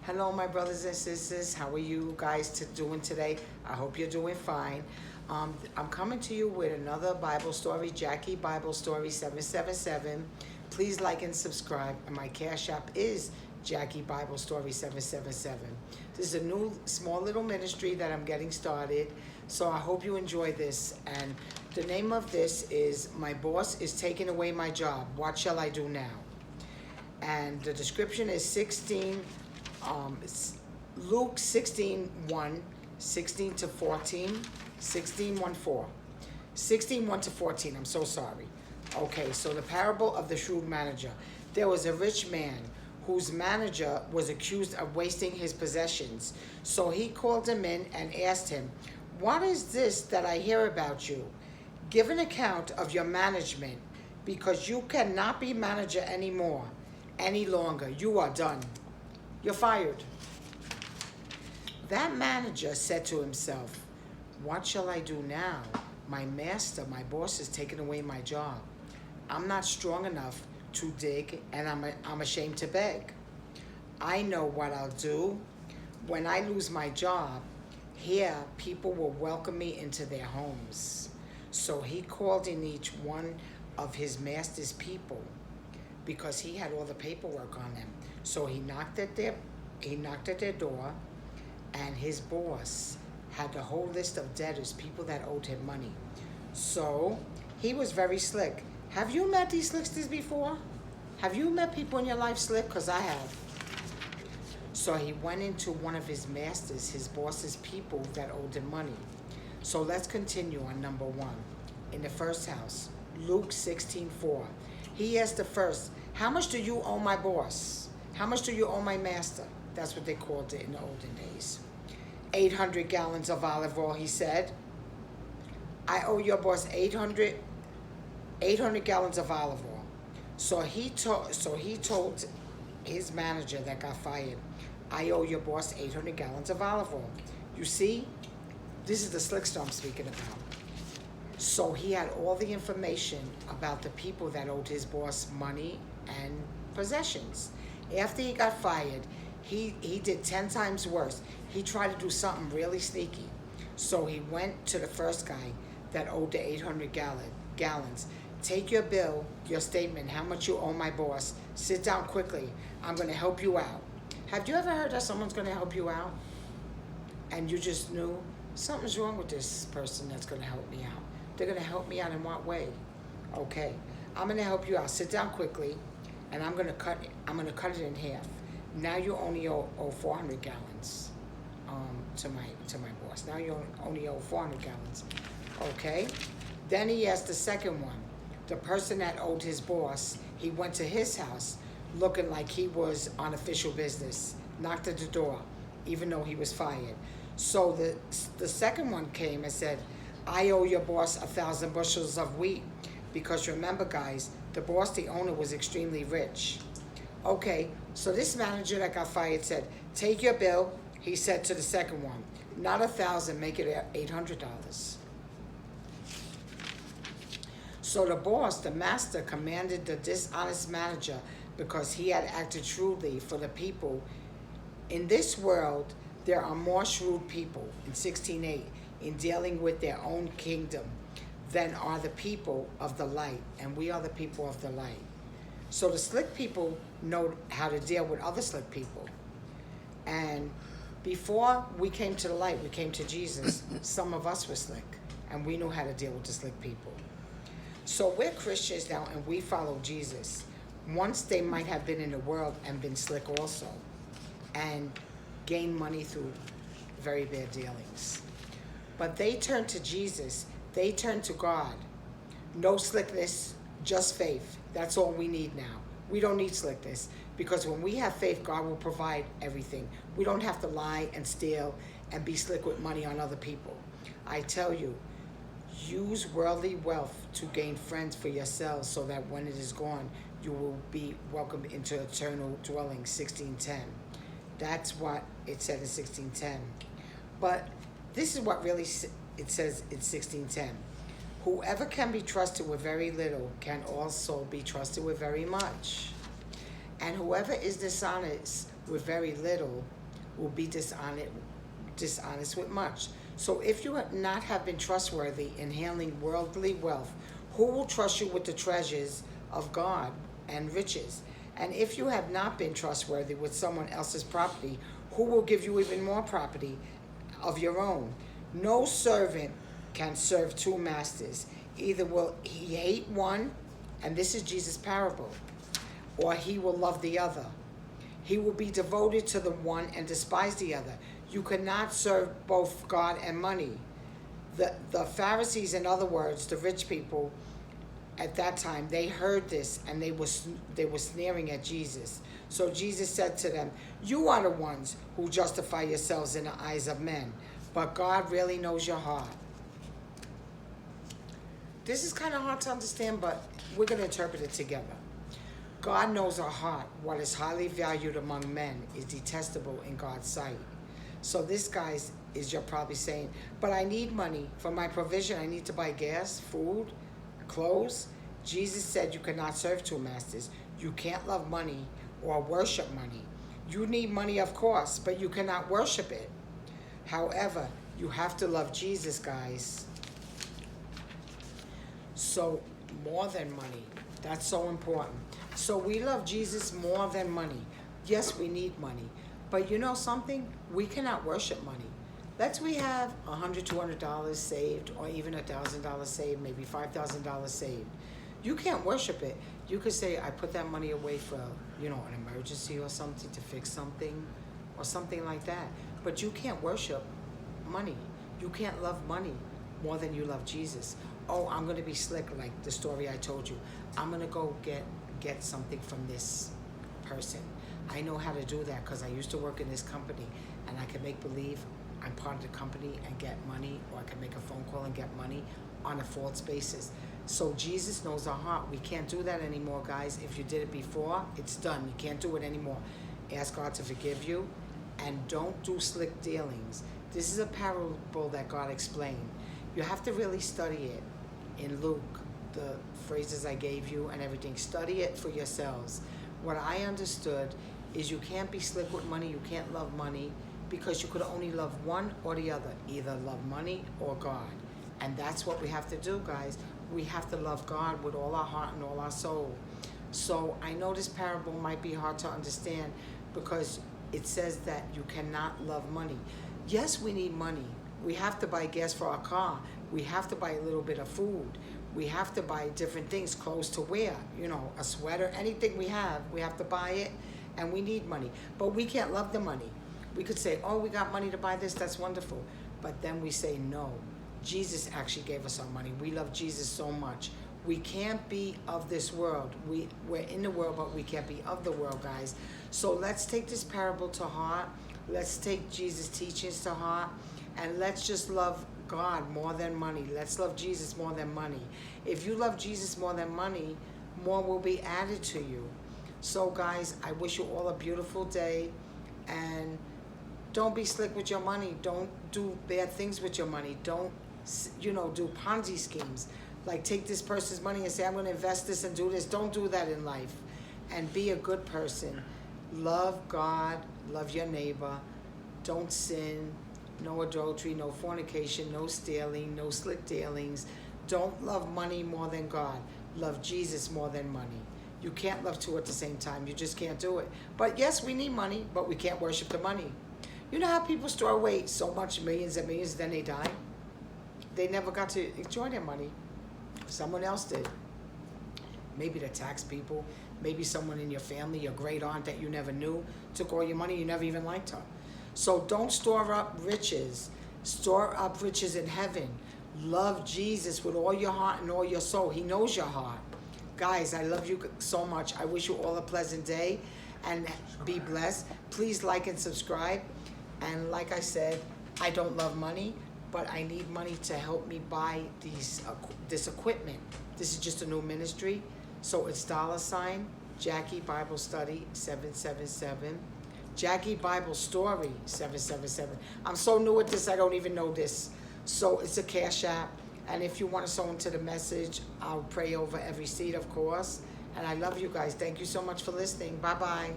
Hello, my brothers and sisters. How are you guys doing today? I hope you're doing fine. I'm coming to you with another Bible story, Jackie Bible Story 777. Please like and subscribe. And my Cash App is Jackie Bible Story 777. This is a new small little ministry that I'm getting started. So I hope you enjoy this. And the name of this is My Boss is Taking Away My Job. What shall I do now? And the description is Luke 16:1, 16 to 14, 16:1-4, 16:1 to 14. I'm so sorry. Okay, so the parable of the shrewd manager. There was a rich man whose manager was accused of wasting his possessions. So he called him in and asked him, "What is this that I hear about you? Give an account of your management, because you cannot be manager anymore, any longer. You are done. You're fired." That manager said to himself, "What shall I do now? My master, my boss, is taking away my job. I'm not strong enough to dig, and I'm ashamed to beg. I know what I'll do. When I lose my job, here people will welcome me into their homes." So he called in each one of his master's people, because he had all the paperwork on them. So he knocked at their door, and his boss had the whole list of debtors, people that owed him money. So he was very slick. Have you met these slicksters before? Have you met people in your life slick? Because I have. So he went into one of his masters, his boss's people that owed him money. So let's continue on number 1. In the first house, Luke 16:4. He asked the first, "How much do you owe my boss? How much do you owe my master?" That's what they called it in the olden days. 800 gallons of olive oil, he said. "I owe your boss 800 gallons of olive oil." So he told his manager that got fired, "I owe your boss 800 gallons of olive oil." You see, this is the slickster I'm speaking about. So he had all the information about the people that owed his boss money and possessions. After he got fired, he did 10 times worse. He tried to do something really sneaky. So he went to the first guy that owed the 800 gallons. "Take your bill, your statement, how much you owe my boss. Sit down quickly. I'm going to help you out." Have you ever heard that someone's going to help you out? And you just knew something's wrong with this person that's going to help me out. They're going to help me out in what way? Okay, I'm going to help you out. Sit down quickly, and I'm going to cut it in half. Now you only owe 400 gallons to my boss. Now you only owe 400 gallons. Okay. Then he asked the second one, the person that owed his boss. He went to his house looking like he was on official business, knocked at the door, even though he was fired. So the second one came and said, "I owe your boss 1,000 bushels of wheat." Because remember, guys, the boss, the owner, was extremely rich. Okay, so this manager that got fired said, "Take your bill," he said to the second one. "Not 1,000, make it $800. So the boss, the master, commanded the dishonest manager because he had acted shrewdly for the people. In this world, there are more shrewd people, in 16:8, in dealing with their own kingdom than are the people of the light. And we are the people of the light. So the slick people know how to deal with other slick people. And before we came to the light, we came to Jesus, some of us were slick, and we knew how to deal with the slick people. So we're Christians now, and we follow Jesus. Once they might have been in the world and been slick also, and gained money through very bad dealings. But they turned to Jesus. They turned to God. No slickness, just faith. That's all we need now. We don't need slickness, because when we have faith, God will provide everything. We don't have to lie and steal and be slick with money on other people. I tell you, use worldly wealth to gain friends for yourselves, so that when it is gone, you will be welcomed into eternal dwelling, 16:10. That's what it said in 16:10. But this is what really it says in 16:10. Whoever can be trusted with very little can also be trusted with very much. And whoever is dishonest with very little will be dishonest with much. So if you have not have been trustworthy in handling worldly wealth, who will trust you with the treasures of God and riches? And if you have not been trustworthy with someone else's property, who will give you even more property of your own? No servant can serve two masters. Either will he hate one, and this is Jesus' parable, or he will love the other. He will be devoted to the one and despise the other. You cannot serve both God and money. The Pharisees, in other words, the rich people at that time, they heard this and they were sneering at Jesus. So Jesus said to them, you are the ones who justify yourselves in the eyes of men, but God really knows your heart. This is kind of hard to understand, but we're going to interpret it together. God knows our heart. What is highly valued among men is detestable in God's sight. So this, guys, is you're probably saying, but I need money for my provision. I need to buy gas, food, clothes. Jesus said you cannot serve two masters. You can't love money or worship money. You need money, of course, but you cannot worship it. However, you have to love Jesus, guys. So more than money. That's so important. So we love Jesus more than money. Yes, we need money. But you know something? We cannot worship money. Let's we have $100, $200 saved, or even $1,000 saved, maybe $5,000 saved. You can't worship it. You could say, I put that money away for, an emergency or something, to fix something or something like that. But you can't worship money. You can't love money more than you love Jesus. Oh, I'm going to be slick, like the story I told you. I'm going to go get something from this person. I know how to do that because I used to work in this company, and I can make believe I'm part of the company and get money, or I can make a phone call and get money on a false basis. So Jesus knows our heart. We can't do that anymore, guys. If you did it before, it's done. You can't do it anymore. Ask God to forgive you, and don't do slick dealings. This is a parable that God explained. You have to really study it in Luke, the phrases I gave you and everything. Study it for yourselves. What I understood is you can't be slick with money. You can't love money, because you could only love one or the other. Either love money or God. And that's what we have to do, guys. We have to love God with all our heart and all our soul. So I know this parable might be hard to understand, because it says that you cannot love money. Yes, we need money. We have to buy gas for our car. We have to buy a little bit of food. We have to buy different things, clothes to wear, a sweater, anything we have to buy it, and we need money. But we can't love the money. We could say, oh, we got money to buy this, that's wonderful. But then we say, no, Jesus actually gave us our money. We love Jesus so much. We can't be of this world. We're in the world, but we can't be of the world, guys. So let's take this parable to heart. Let's take Jesus' teachings to heart, and let's just love God more than money. Let's love Jesus more than money. If you love Jesus more than money, more will be added to you. So guys, I wish you all a beautiful day, and don't be slick with your money. Don't do bad things with your money. Don't, do Ponzi schemes. Like take this person's money and say, I'm going to invest this and do this. Don't do that in life. And be a good person. Love God. Love your neighbor. Don't sin. No adultery, no fornication, no stealing, no slick dealings. Don't love money more than God. Love Jesus more than money. You can't love two at the same time. You just can't do it. But yes, we need money, but we can't worship the money. You know how people store away so much, millions and millions, then they die? They never got to enjoy their money. Someone else did. Maybe the tax people. Maybe someone in your family, your great aunt that you never knew, took all your money, you never even liked her. So don't store up riches. Store up riches in heaven. Love Jesus with all your heart and all your soul. He knows your heart. Guys, I love you so much. I wish you all a pleasant day and be blessed. Please like and subscribe. And like I said, I don't love money, but I need money to help me buy this equipment. This is just a new ministry. So it's $ Jackie Bible Study 777. Jackie Bible Story 777. I'm so new at this, I don't even know this. So it's a Cash App. And if you want to sow into the message, I'll pray over every seed, of course. And I love you guys. Thank you so much for listening. Bye-bye.